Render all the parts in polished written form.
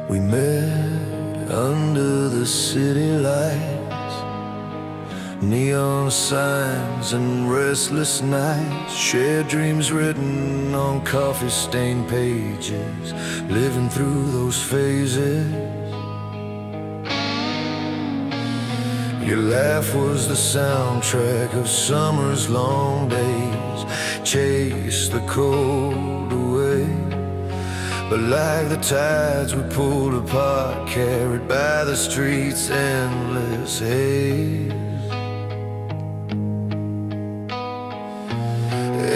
We met under the city lights, neon signs and restless nights, shared dreams written on coffee-stained pages, living through those phases. Your laugh was the soundtrack of summer's long days, chased the cold away. But like the tides we pulled apart, carried by the street's endless haze.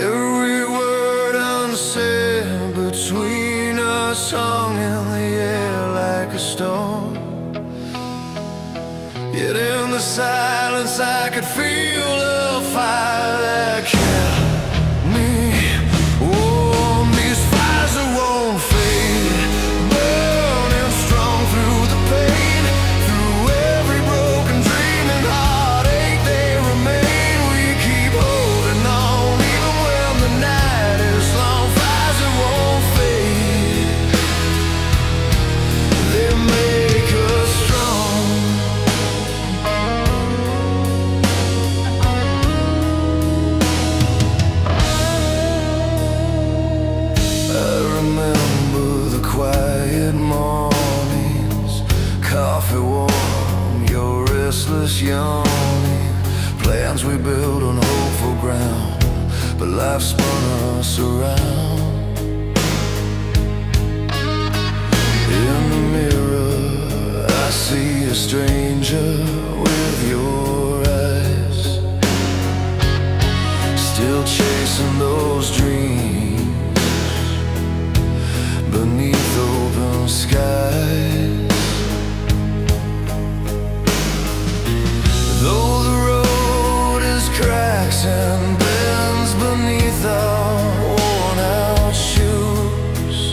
Every word unsaid between us hung in the air like a storm. Yet in the silence I could feel a fire that kept me warm. These fires that won't fade, burning strong through the pain, through every broken dream and heartache they remain. We keep holding on even when the night is long. Fires that won't fade, they make us strong. Quiet mornings, coffee warm, your restless yawning. Plans we built on hopeful ground, but life spun us around. In the mirror, I see a stranger with your eyes, still chasing those dreams beneath open skies. Though the road is cracks and bends beneath our worn out shoes,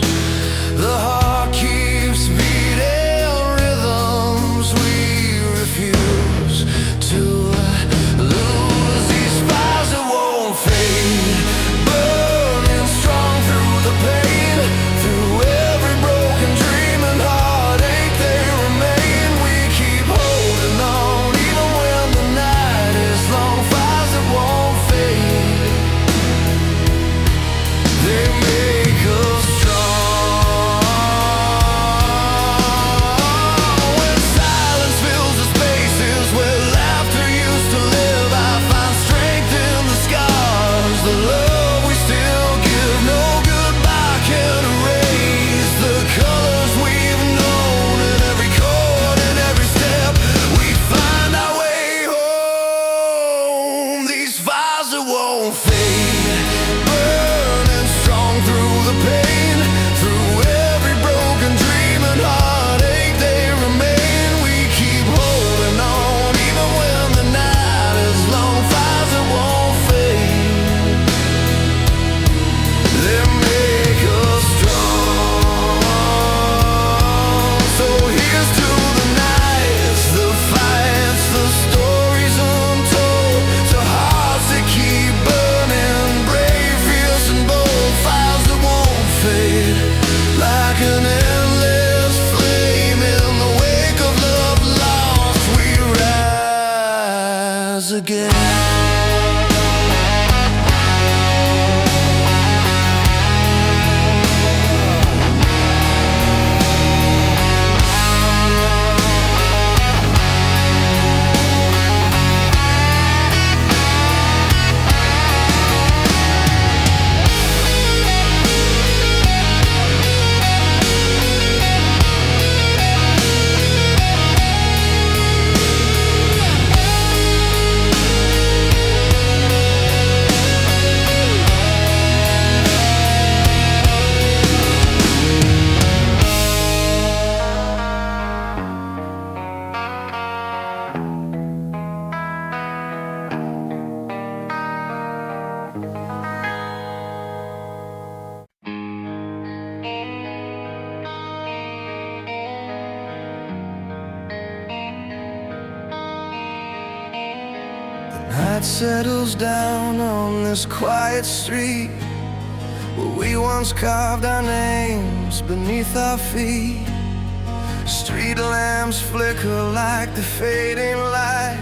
the heart keeps beating rhythms we refuse to lose. These fires that won't fade, burning strong through the pain, through every broken dream and heartache they remain. We keep holding on even when the night is long. Fires that won't fade, they make us strong. When silence fills the spaces where laughter used to live, I find strength in the scars. The love we still give, no goodbye can erase the colors we've known. In every chord and every step, we find our way home. These fires that won't fade, burning strong through the pain, through every broken dream and heartache they remain. We keep holding on even when the night is long. Fires that won't fade, they make us strong. So here's to the nights, the fights, the stories untold, to hearts that keep burning, brave, fierce and bold. Fires that won't fade, like an endless flame. In the wake of love lost, we rise again. Night settles down on this quiet street where we once carved our names beneath our feet. Street lamps flicker like the fading light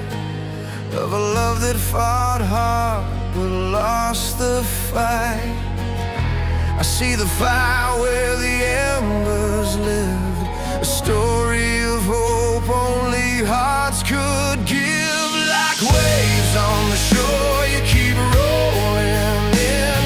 of a love that fought hard but lost the fight. I see the fire where the embers lived, a story of hope only hearts could give. Like waves on the shore, you keep rolling in,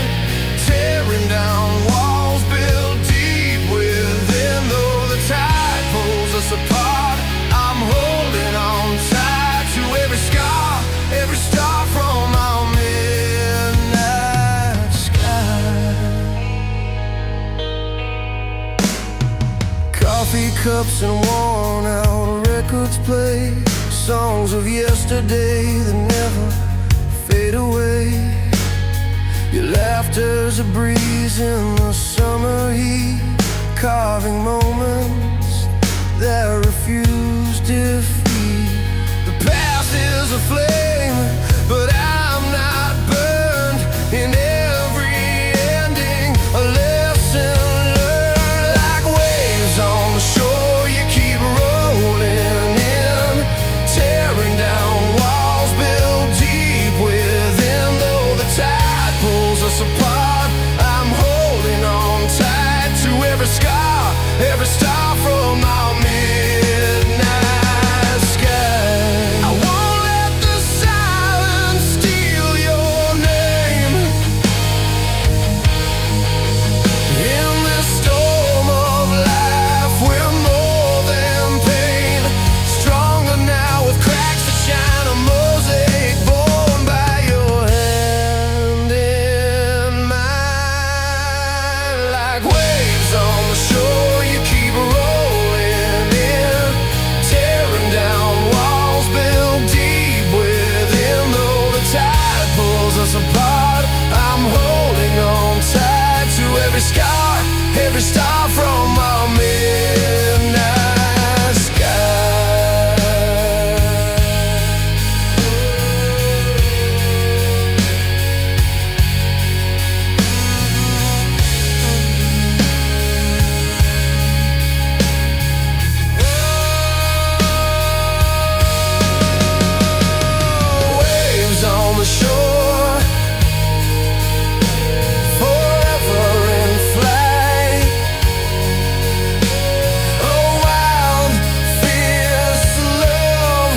tearing down walls built deep within. Though the tide pulls us apart, I'm holding on tight to every scar, every star from our midnight sky. Coffee cups and worn out records play songs of yesterday that never fade away. Your laughter's a breeze in the summer heat, carving moments that refuse defeat. The past is a flame, but I'm not burned. In every ending, a lesson learned. Like waves on the shore, you keep rolling in, tearing down walls built deep within. Though the tide pulls us apart, I'm holding on tight to every scar, every star from our midnight sky. I won't let the silence steal your name. In this storm of life, we're more than pain. Stronger now with cracks that shine, a mosaic born by your hand in mine. Like waves on the shore, you keep rolling in, tearing down walls built deep within. Though the tide pulls us apart, I'm holding on tight to every scar, every star from our midnight sky. Waves on the shore, forever in flight. A wild, fierce love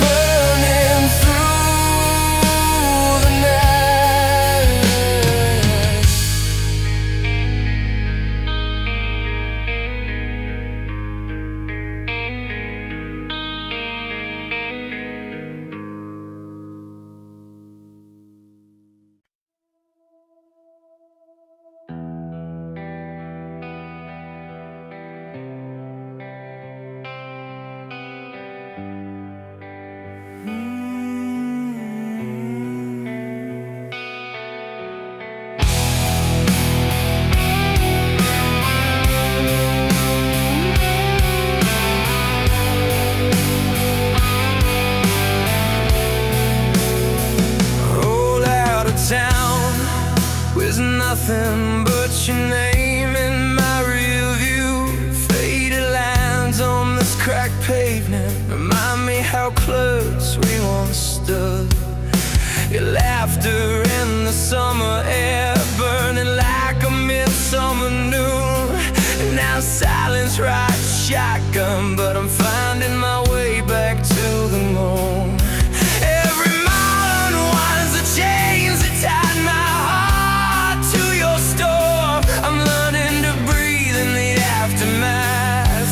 burning through the night. Roll out of town with nothing but your name in my rear view. Faded lines on this cracked pavement remind me how close we once stood. Your laughter in the summer air, burning like a midsummer noon. And now silence rides shotgun, but I'm finding my way back to the moon. Every mile unwinds the chains that tied my heart to your store. I'm learning to breathe in the aftermath,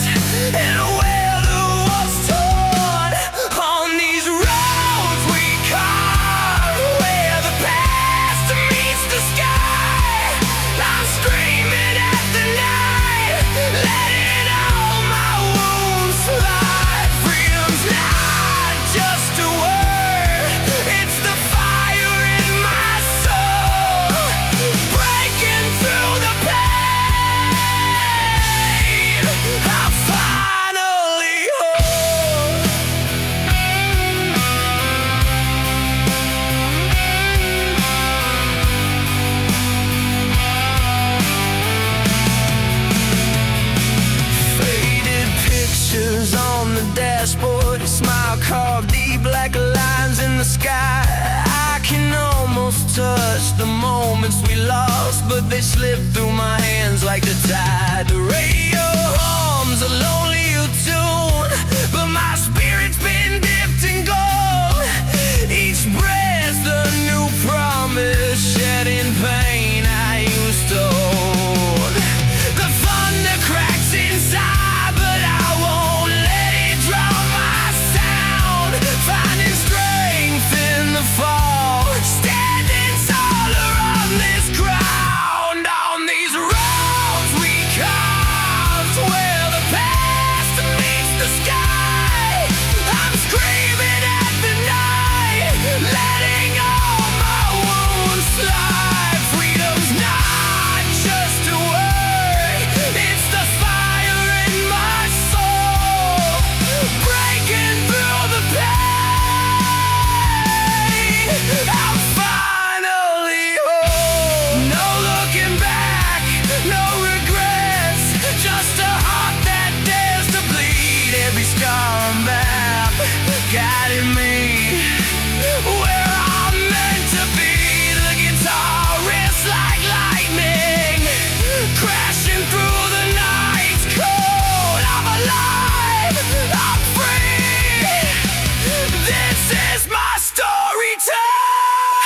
and where the walls torn on these roads we carve, where the past meets the sky. I'm screaming at the night, letting all my wounds slide. Freedom's not touch the moments we lost, but they slip through my hands like the tide. The radio hums a lonely tune, but my spirit's been dipped in gold. Each breath's a new promise, shedding pain I used to hold. The thunder cracks inside, but I won't let it drown my sound. Finding strength in the fall, standing taller on this ground. On these roads we carved, where the past meets the sky, I'm screaming at the night, letting all my wounds slide. Freedom's not just a word, it's the fire in my soul, breaking through the pain. I'm finally home. No looking back, no regrets, just a heart that dares to bleed. Every scar a map, guiding me where I'm meant to be. The guitar riffs like lightning, crashing through the night's cold. I'm alive, I'm free. This is my story time.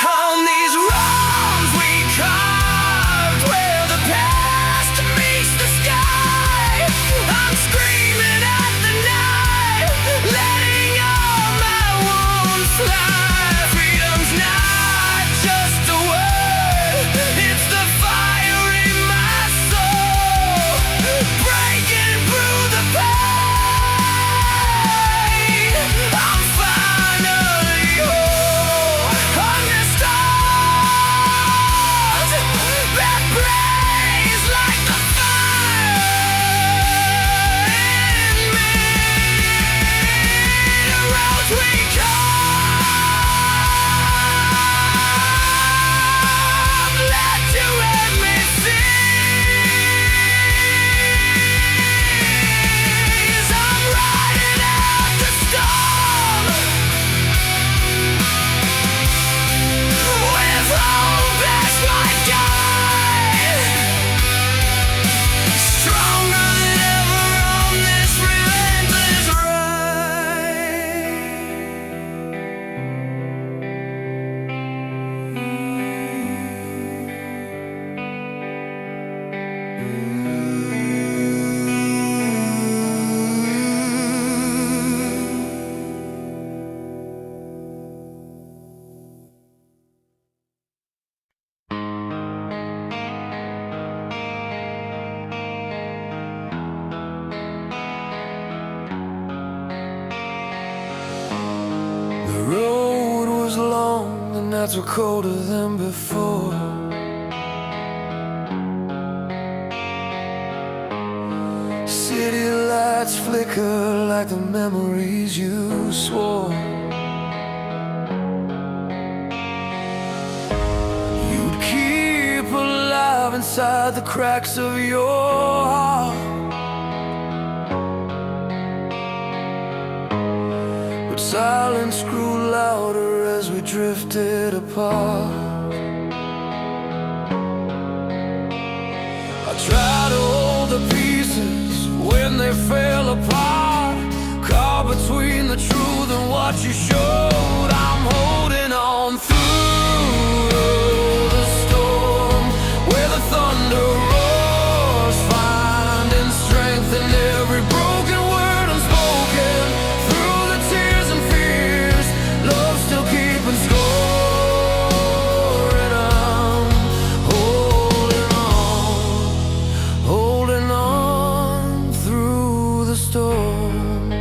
On these roads we carved, where the past meets the sky, I'm screaming at the night, letting all my wounds fly. Freedom's not just a word, it's the fire in my soul, breaking through the pain. I'm finally whole. Under stars that blaze like the fire in me. The roads we carved, let you let me see. As I'm riding out the storm, with hope as my guide, stronger than ever on this relentless The road was long, the nights were colder than before. City lights flicker like the memories you swore. You'd keep alive inside the cracks of your heart. But silence grew louder as we drifted apart. I tried to hold the pieces when they fell apart, caught between the truth and what you showed. I'm holding on through the storm, where the thunder roars, finding strength in every broken word unspoken. Through the tears and fears, love still keeping score. And I'm holding on through the storm.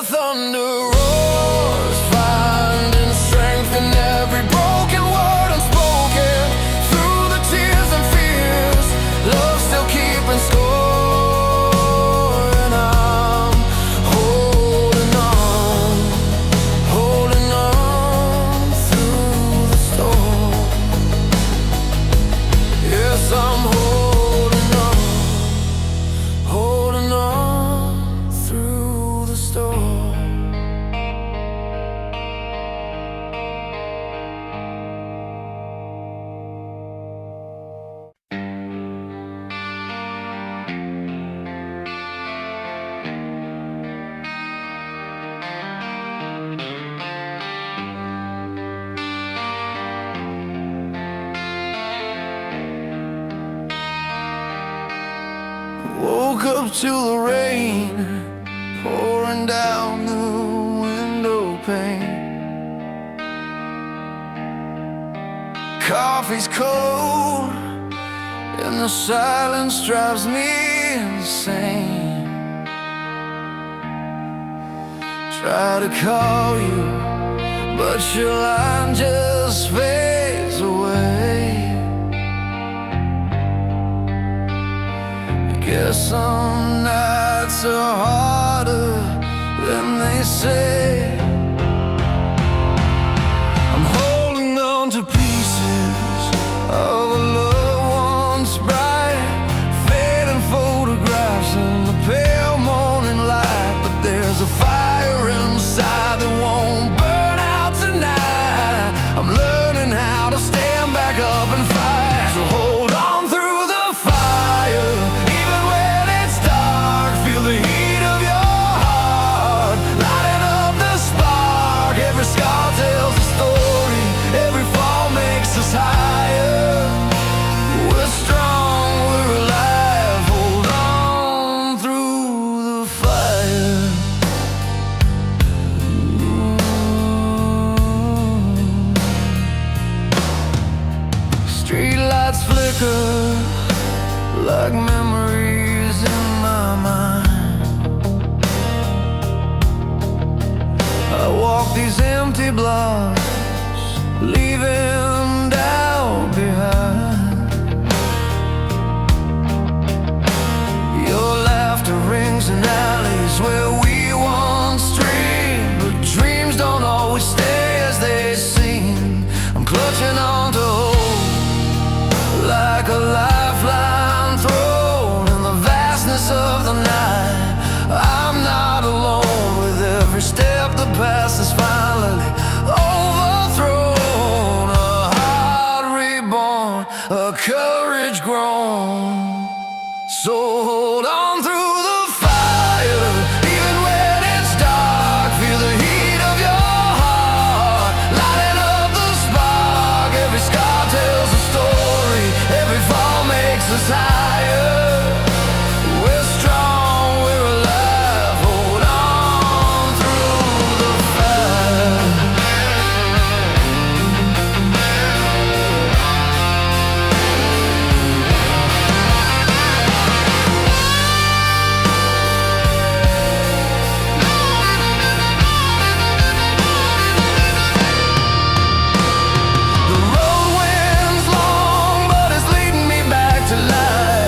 thunder roars, finding strength in every broken word unspoken. Through the tears and fears, love still keeping score. And I'm holding on through the storm. Yes, I'm holding on through the storm. Woke up to the rain pouring down the window pane. Coffee's cold and the silence drives me insane. Try to call you, but your line just fades away. Guess some nights are harder than they say. I'm holding on to pieces of a loved one's bright, fading photographs in the pale morning light. But there's a fire inside that won't burn out tonight. I'm learning how to stand back up and fight. So hold on through the fire. The heat of your heart, lighting up the spark. Every scar tells a story, every fall makes us higher. We're strong, we're alive, hold on through the fire. Streetlights flicker like memories in my mind. I walk these empty blocks, leaving doubt behind. Your laughter rings in alleys where we once dreamed, but dreams don't always stay as they seem. I'm clutching on to hope like a lifeline thrown in the vastness of the night. I'm not alone with every step. The past is finally overthrown. A heart reborn, a courage grown. So hold on through the fire, even when it's dark. Feel the heat of your heart, lighting up the spark. Every scar tells a story, every fall makes us higher. We're strong, we're alive, hold on through the fire. The road winds long, but it's leading me back to life.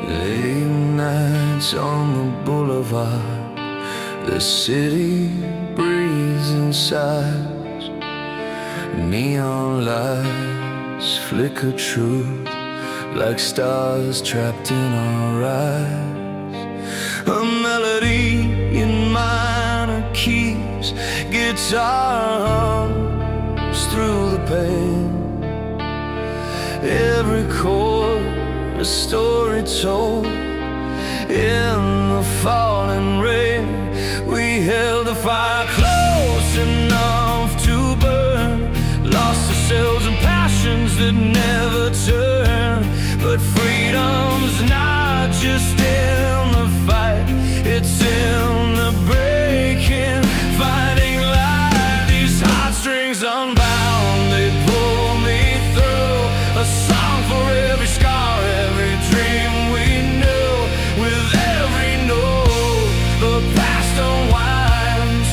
Late nights on the boulevard, the city breathes inside. Neon lights flicker truth like stars trapped in our eyes. A melody in minor keys, guitar hums through the pain. Every chord a story told. In the falling rain, we held the fire close enough to burn. Lost ourselves in passions that never turn. But freedom's not just in the fight, it's in the breaking, finding light. These heartstrings unbound, they pull me through. A song for every scar, every dream we knew. With every note, the past unwinds.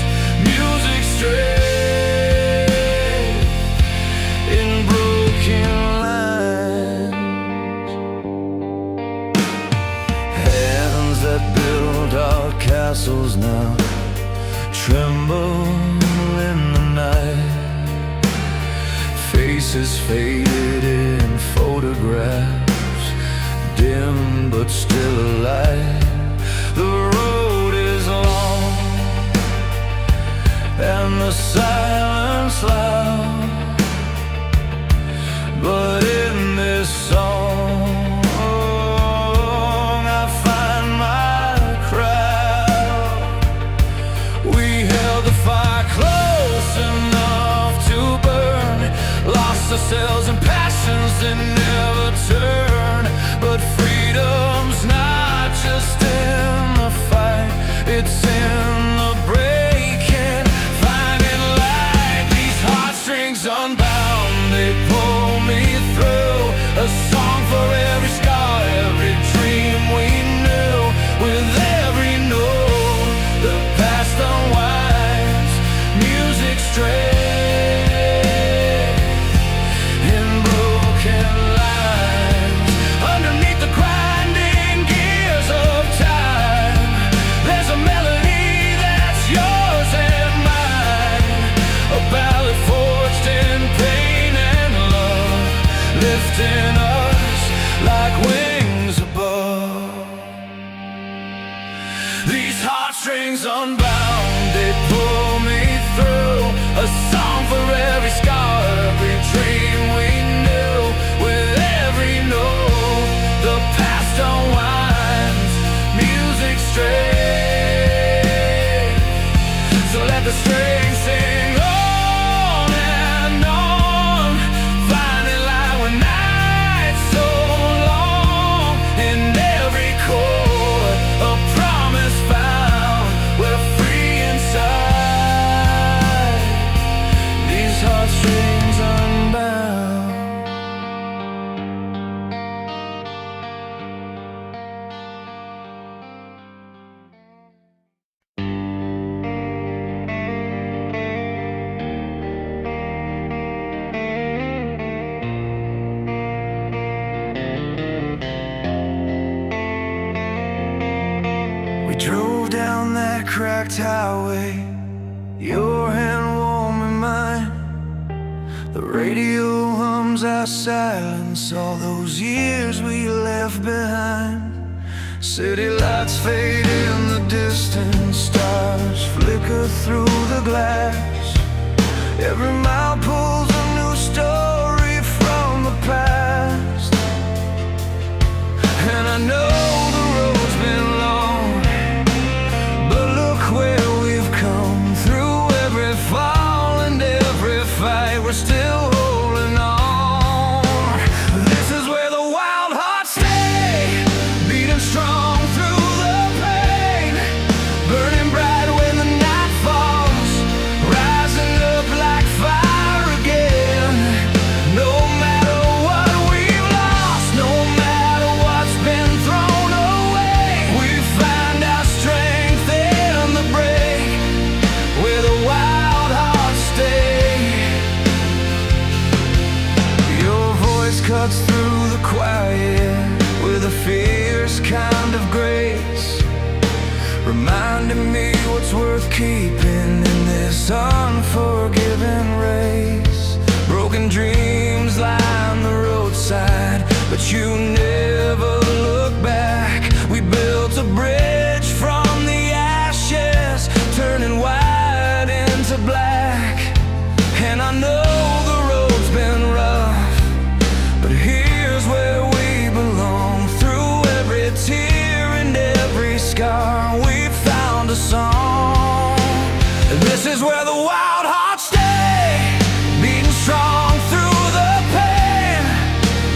Music straight in broken lines. Hands that build our castles now tremble in the night. Faces faded in photographs, dim but still alive. The road is long and the silence loud, but in this song I find my crowd. We held the fire close enough to burn. Lost ourselves in passions that never turn. But freedom's not just in the fight, it's in the breaking, finding light. These heartstrings unbound, they pull me through. A song for every scar, every dream we knew. With every note, the past unwinds. Music straight lifting us like wings above. These heartstrings unbound, they pull me through. A song for every scar, every dream we knew. With every note, the past unwinds. Music straight, so let the strings sing on and on. Finding light when night's so long. In every chord, a promise found. We're free inside. These heartstrings unbound. We drove down that cracked highway, your hand warm in mine. The radio hums our silence, all those years we left behind. City lights fade in the distance, stars flicker through the glass. Every mile pulls a new story from the past. And I know the road's been long, but look where we've come. Through every fall and every fight, we're still holding on. This is where the wild hearts stay, beating strong through the pain. Burning bright when the night falls, rising up like fire again. No matter what we've lost, no matter what's been thrown away, we find our strength in the break, where the wild hearts stay. Your voice cuts through the quiet with a fierce reminding me what's worth keeping in this unforgiving race. Broken dreams line the roadside, but you never look back. We built a bridge from the ashes, turning white into black. And I know the road's been rough, but here's where we belong. Through every tear and every scar, we found a song. This is where the wild hearts stay, beating strong through the pain,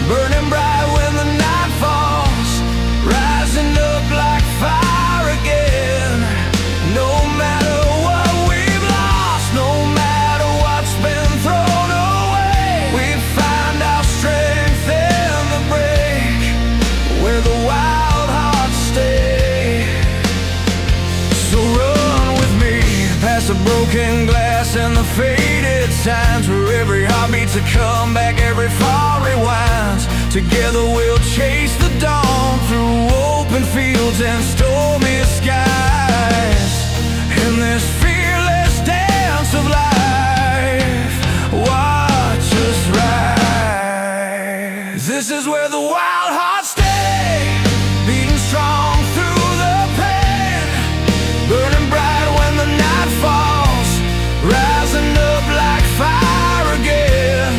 burning bright when the night falls, rising up like fire again. No matter what we've lost, no matter what's been thrown away, we find our strength in the break, where the wild hearts stay. So run with me past the broken glass and the faded signs, where every heart beats a comeback, every fall rewinds. Together we'll chase the dawn through open fields and stormy skies. In this fearless dance of life, watch us rise. This is where the wild hearts stay, beating strong through the pain, burning bright when the night falls, rising up like fire again.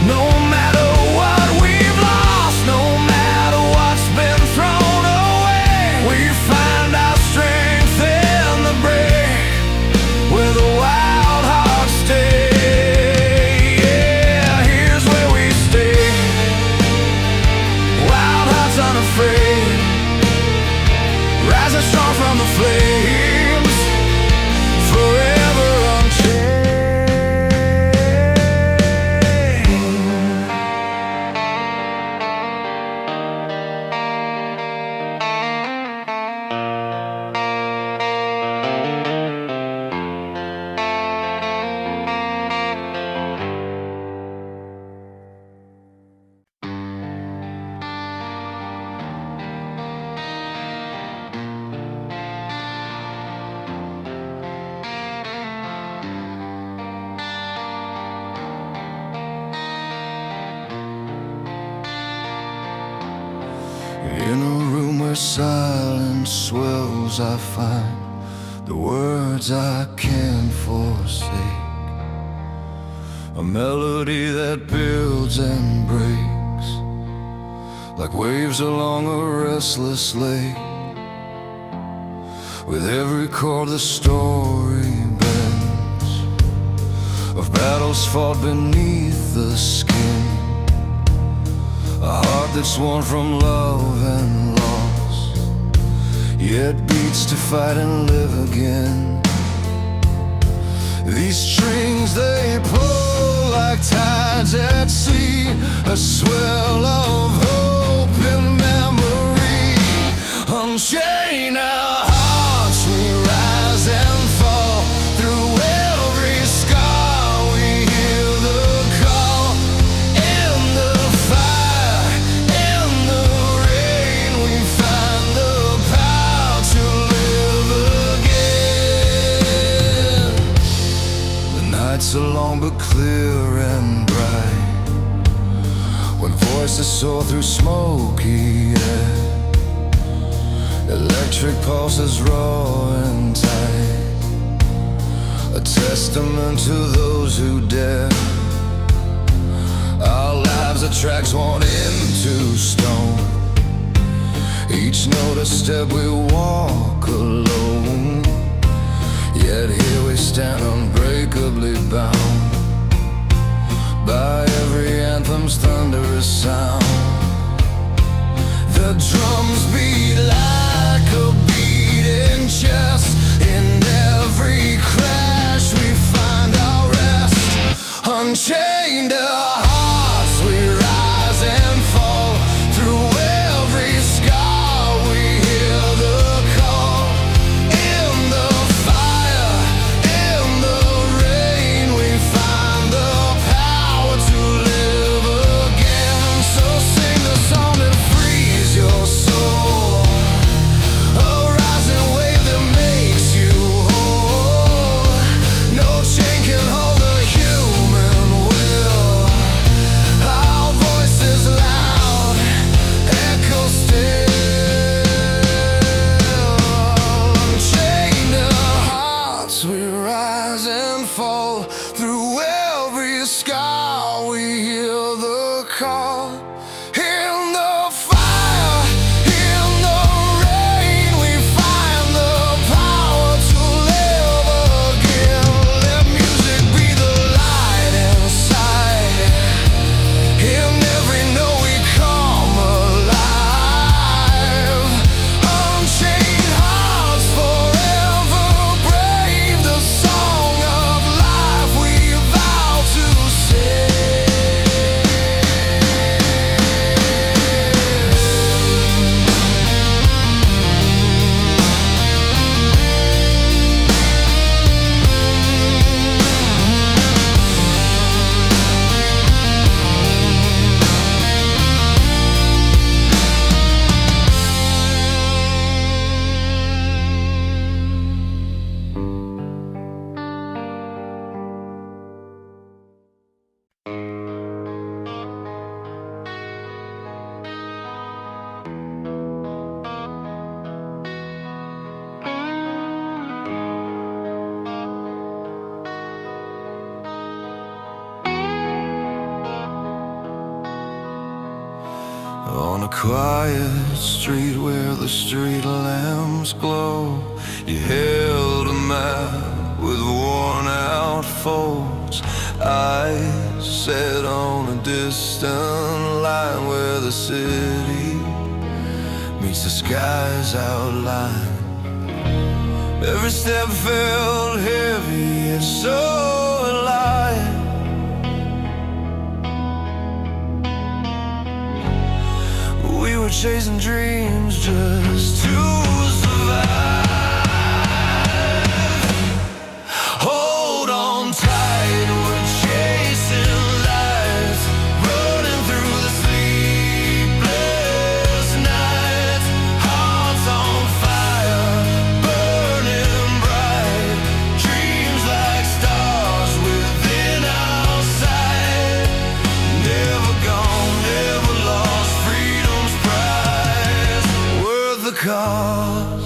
No matter what we've lost, no matter what's been thrown away, we find our strength in the break, where the wild hearts stay. Yeah, here's where we stay, wild hearts unafraid, rising strong from the flames, forever unchained. In a room where silence swells, I find the words I can't forsake, a melody that builds and breaks like waves along a restless lake. With every chord the story bends, of battles fought beneath the skin, a heart that's worn from love and loss, yet beats to fight and live again. These strings they pull like tides at sea, a swell of hope and memory. Unchain our hearts, we rise and fall. Through every scar we hear the call. In the fire, in the rain, we find the power to live again. The nights are long but clear and bright, when voices soar through smoky air, electric pulses raw and tight, a testament to those who dare. Our lives are tracks worn into stone, each note a step we walk alone, yet here we stand unbreakably bound by every anthem's thunderous sound. The drums beat like a beating chest, in every crash we find our rest. Unchained our hearts, we rise and fall. Through every scar we hear the call. In the fire, in the rain, we find the power to live again. So sing the song that frees your soul, a rising wave that makes empty sky, we hear the call. In the fire, in the rain, we find the power to live again. Let music be the light inside. In every note we come alive. Unchained hearts forever brave. The song of life we vow to sing. On a quiet street where the street lamps glow, you held a map with worn out folds. Eyes set on a distant line where the city meets the sky's outline. Every step felt heavy and so alive. We were chasing dreams just to survive. Hold on tight, we're chasing lights, running through the sleepless nights. Hearts on fire, burning bright. Dreams like stars within our sight. Never gone, never lost. Freedom's prize, worth the cost.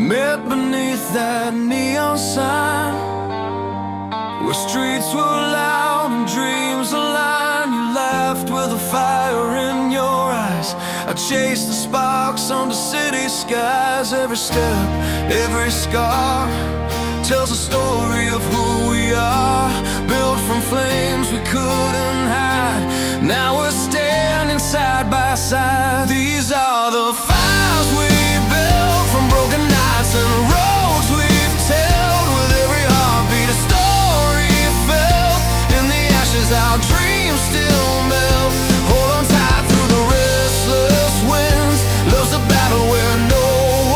Met beneath that neon sign, where streets were loud and dreams aligned. You laughed with a fire in your eyes. I chased the sparks under city skies. Every step, every scar tells a story of who we are, built from flames we couldn't hide. Now we're standing side by side. These are the fires we built, from broken nights and roads we've tilled. With every heartbeat a story felt. In the ashes our dreams still melt. Hold on tight through the restless winds. Love's a battle where no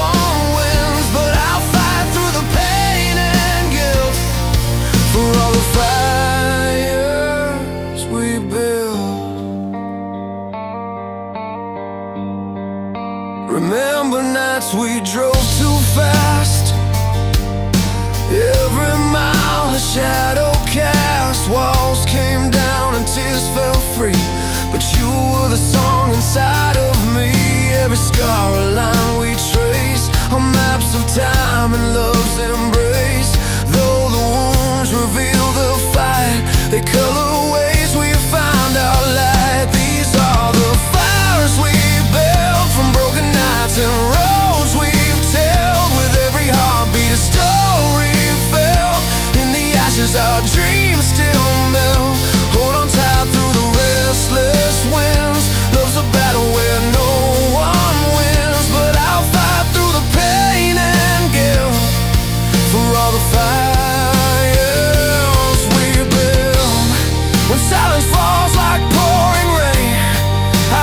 one wins, but I'll fight through the pain and guilt for all the fires we built. Remember nights we drove too fast, every mile a shadow cast. Walls came down and tears fell free, but you were the song inside of me. Every scar a line we trace on maps of time and love's embrace. Though the wounds reveal the fight, they color ways we find our light. These are the fires we built, from broken nights and roads we've tilled. With every heartbeat a story felt. In the ashes our dreams still melt. Hold on tight through the restless winds. Love's a battle where no one wins, but I'll fight through the pain and guilt for all the fires we build. When silence falls like pouring rain,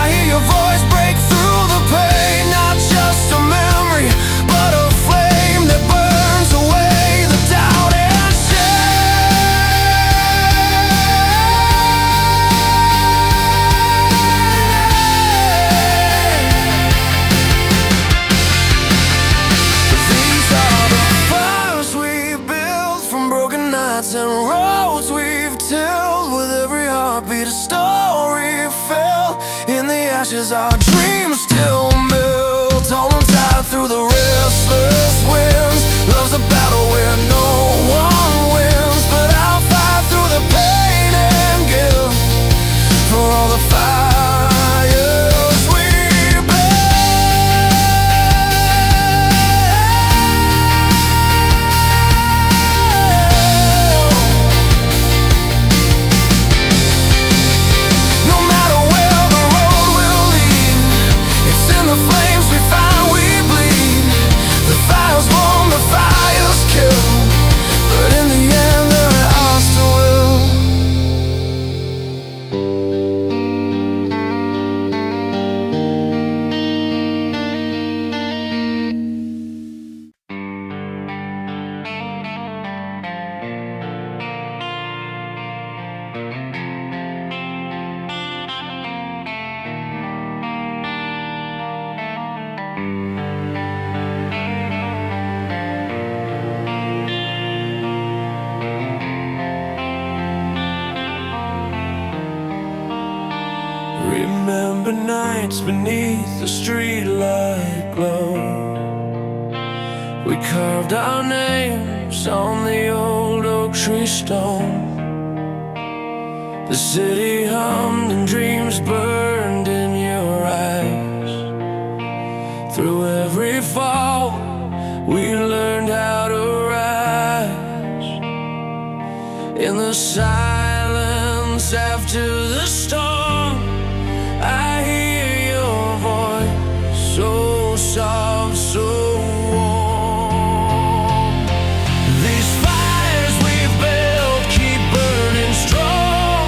I hear your voice break through the pain. Not just a memory, but a flame that burns away the doubt and These are the fires we built, from broken nights and roads we've tilled. With every heartbeat a story felt. In the ashes our dreams still melt. Hold on tight through the restless winds. Love's a battle where no one wins, but I'll fight through the pain and guilt for all the fires we No matter where the road will lead, it's in the flames we find we bleed. The fires burn, the fires kill, but in the end they're ours to will. Remember nights beneath the streetlight glow. We carved our names on the old oak tree stone. The city hummed and dreams burned in your eyes. Through every fall we learned how to rise. In the silence after the storm, I hear your voice, so soft, so warm. These fires we've built keep burning strong.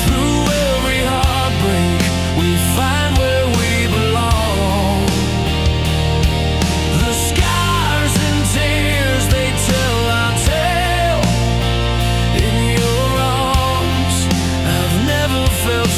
Through every heartbreak we find where we belong. The scars and tears, they tell our tale. In your arms I've never felt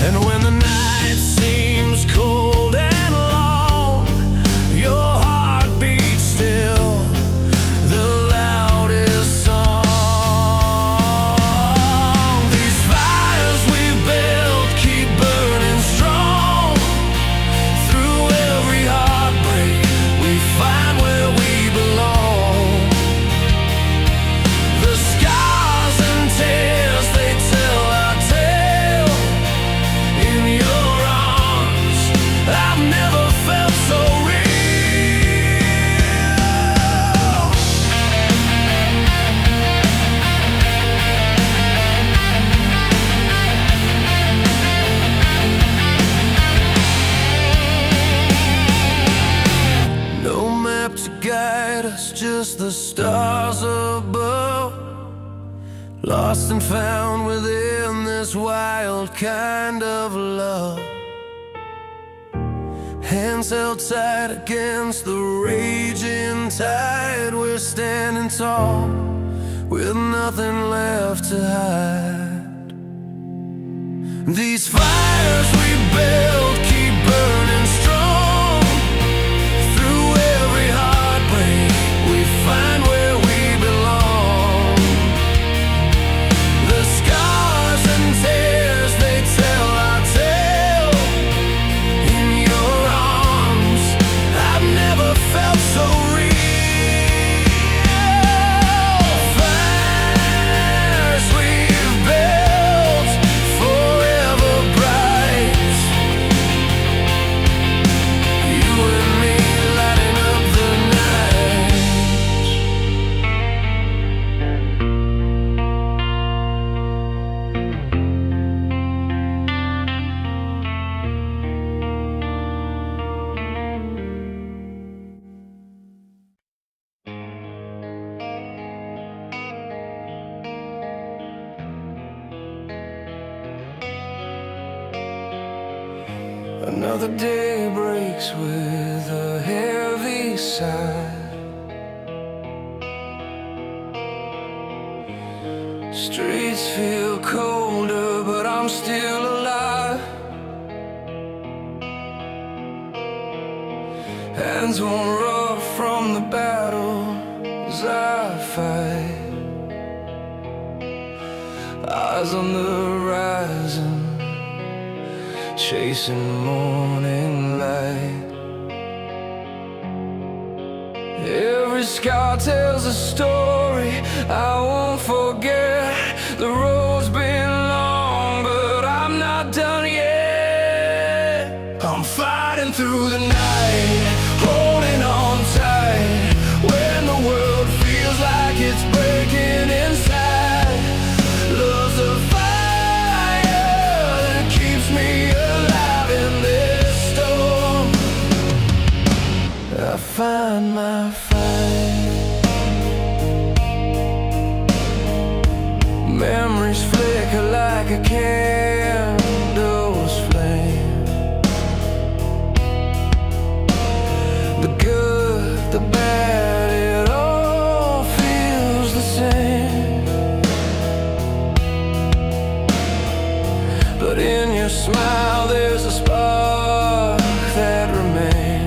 And when the night seems cold and long, your heart beats still the loudest song. These fires we built keep burning strong. Through every heartbreak we find where we belong. The scars and tears, they tell our tale. In your arms I've never felt so real. No map to guide us, just the stars above. Lost and found within this wild kind of love. Hands held tight against the raging tide. We're standing tall with nothing left to hide. These fires we built keep burning strong. Through every heartbreak we find where we belong. The scars and tears, they tell our tale. In your arms I've never felt so real. Fires we've built forever bright. You and me lighting up the night. Another day breaks with a heavy sigh. Streets feel colder, but I'm still alive. Hands won't rough from the battle as I fight. Eyes on the horizon, chasing morning light. Every scar tells a story I won't forget. The road's been long, but I'm not done yet. I'm fighting through the night, holding on tight. When the world feels like it's breaking inside, love's a fire that keeps me alive in this storm. I find my fight. Memories flicker like a candle's flame. The good, the bad, it all feels the same. But in your smile there's a spark that remains.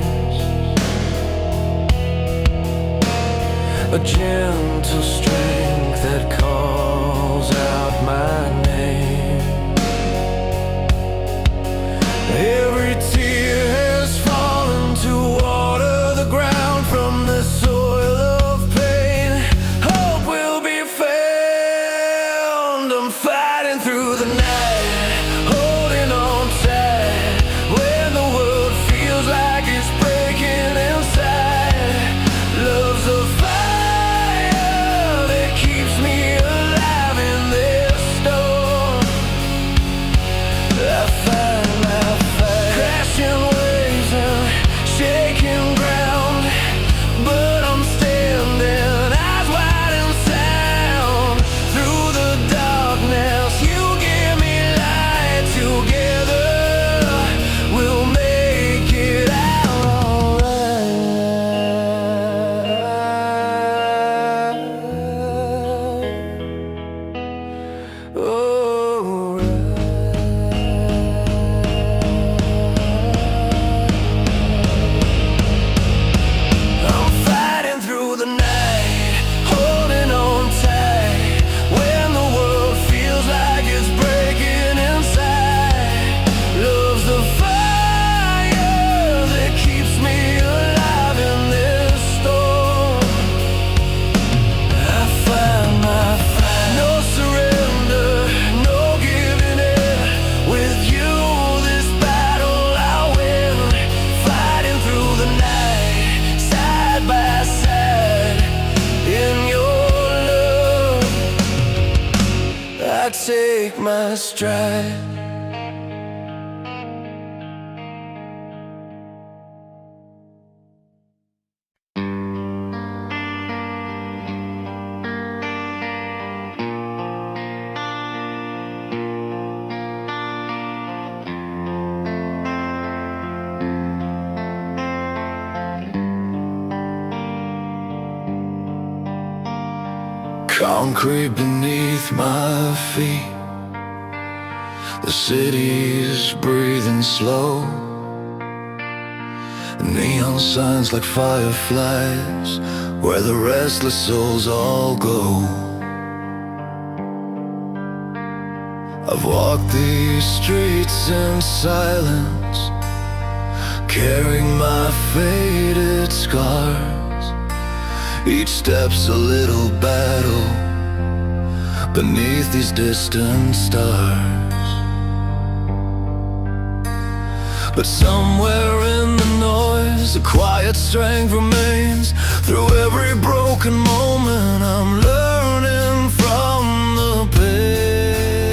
A gentle strength that calls out my name. Every tear has fallen to water the ground from the soil of pain. Hope will be found. I'm fighting through the night, holding on tight. When the world feels like it's breaking inside, love's a fire that keeps me alive in this storm. I find my fire. my stride. Concrete beneath my feet, the city's breathing slow. Neon signs like fireflies, where the restless souls all go. I've walked these streets in silence, carrying my faded scars. Each step's a little battle beneath these distant stars. But somewhere in the noise, a quiet strength remains. Through every broken moment, I'm learning from the pain.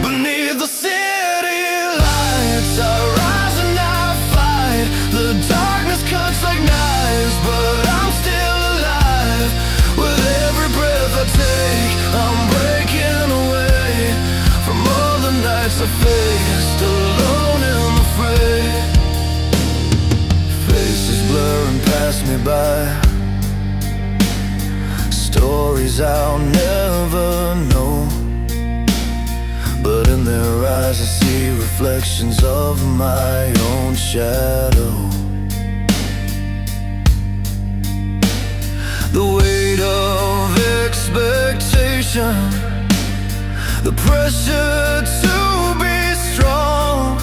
Beneath the city lights, I rise and I fight. The darkness cuts like knives, but I'm still alive. With every breath I take, I'm breaking away from all the nights I faced alone in the fray. Faces blurring past me by, stories I'll never know. But in their eyes I see reflections of my own shadow. The weight of expectation, the pressure to be strong.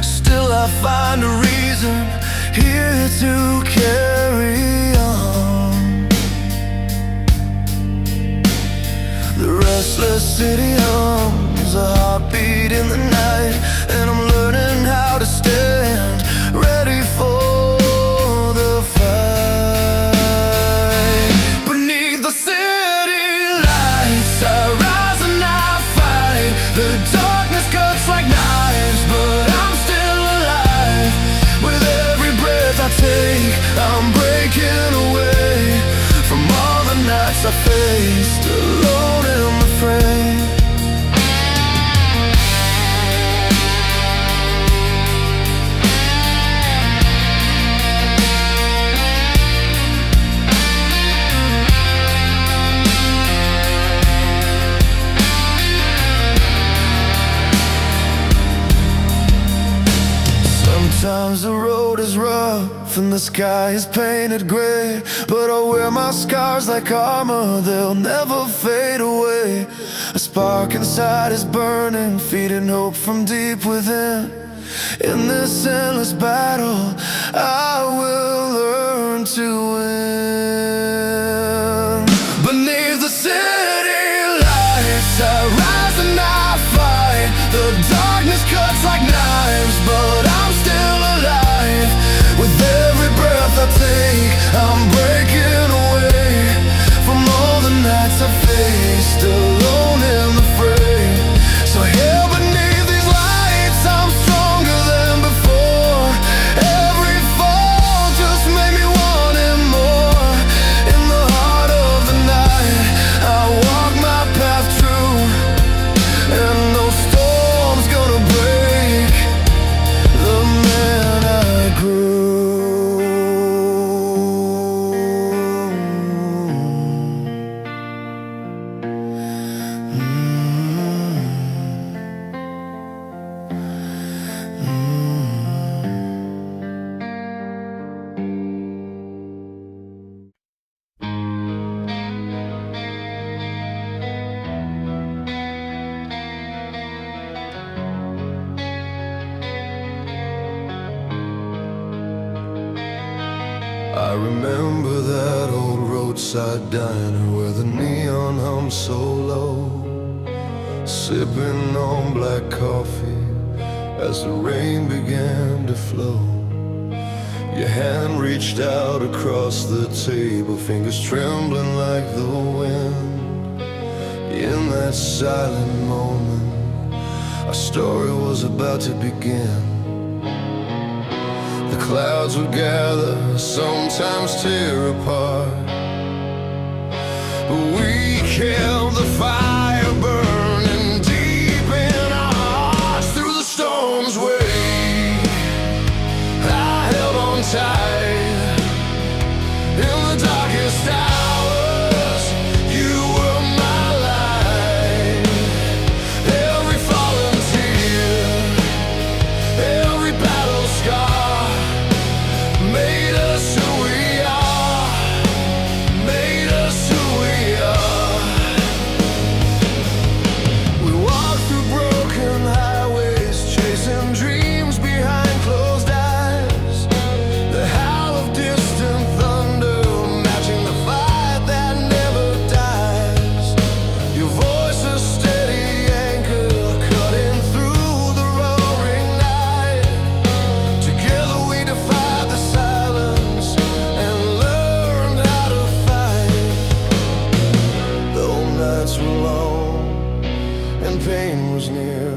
Still I find a reason here to carry on. The restless city hums, a heartbeat in the night, and I'm learning how to stand ready for the fight. Beneath the city lights, I rise and I fight. The darkness cuts like knives, but I'm still alive. With every breath I take, I'm breaking away from all the nights I faced alone in the fray. Sometimes the road is rough and the sky is painted gray, but I wear my scars like armor, they'll never fade away. A spark inside is burning, feeding hope from deep within. In this endless battle, I will learn to win. Beneath the city lights, I rise and I fight. The darkness cuts like knives, but I'm still alive. With every breath I take, I'm breaking away from all the nights I faced alone in the fray. So here beneath these lights, I'm stronger than before. Every fall just made me want it more. In the heart of the night, I walk my path true, and no storm's gonna break the man I grew. I remember that old roadside diner where the neon hummed so low, sipping on black coffee as the rain began to flow. Your hand reached out across the table, fingers trembling like the wind. In that silent moment, our story was about to begin. The clouds would gather, sometimes tear apart, but we kept the fire burning deep in our hearts. Through the storm's way, I held on tight. In the darkest hours, you were my light. Every fallen tear, every battle scar made us who we are, made us who we are. We walked through broken highways, chasing dreams behind closed eyes. The howl of distant thunder, matching the fight that never dies. Your voice a steady anchor, cutting through the roaring night. Together we defied the silence and learned how to fight. Though nights were long and pain was near,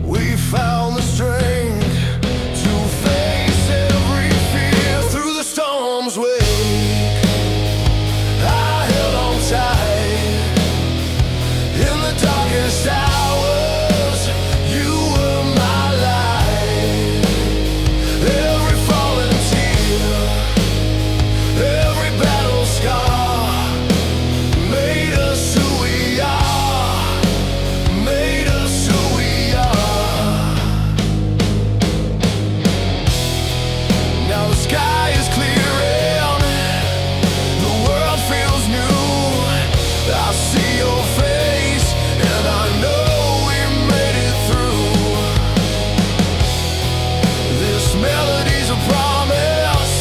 we found the strength to face every fear. Through the storm's wake, I held on tight. In the darkest hours, you were my light. Every fallen tear, every battle scar made us who we are, made us who we are. Now the sky is clearing, the world feels new. I see your face and I know we made it through. This melody's a promise,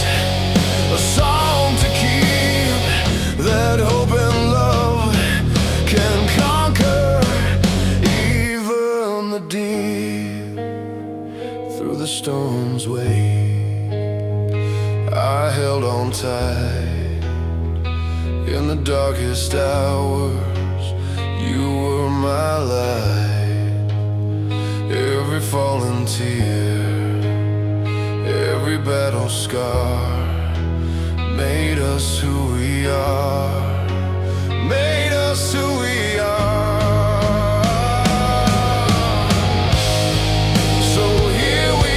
a song to keep, that hope and love can conquer even the deep. Through the storm's wake, I held on tight. In the darkest hours, you were my light. Every fallen tear, every battle scar made us who we are, made us who we are. So here we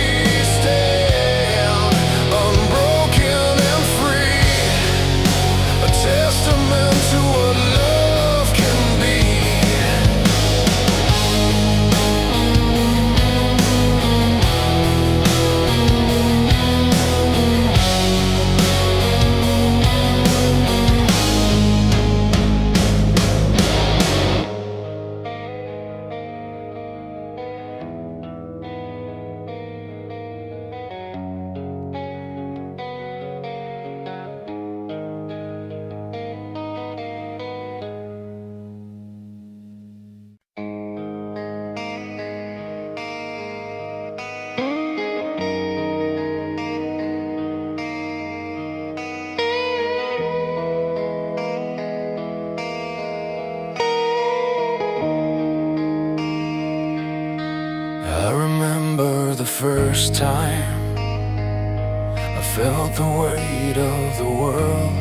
stand, unbroken and free, a testament to what love can be. I remember the first time I felt the weight of the world,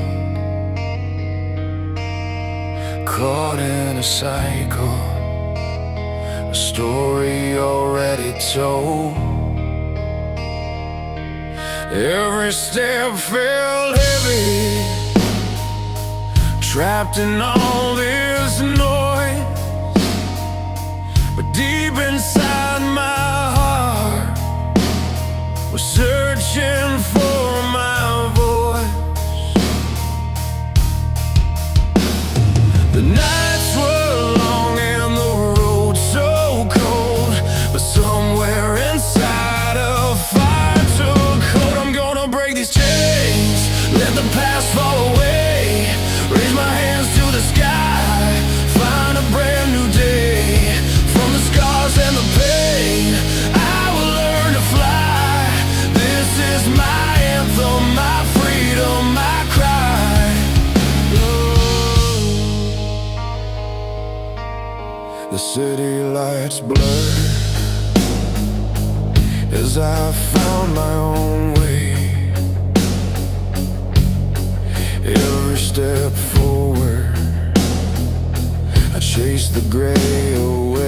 caught in a cycle, a story already told. Every step felt heavy, trapped in all this noise. But deep inside my heart was searching for my voice. The nights were long and the road so cold, but somewhere inside a fire took hold. I'm gonna break these chains, let the past fall away, raise my hands to the sky, find a brand new day. From the scars and the pain, City lights blur as I found my own way. Every step forward, I chased the gray away.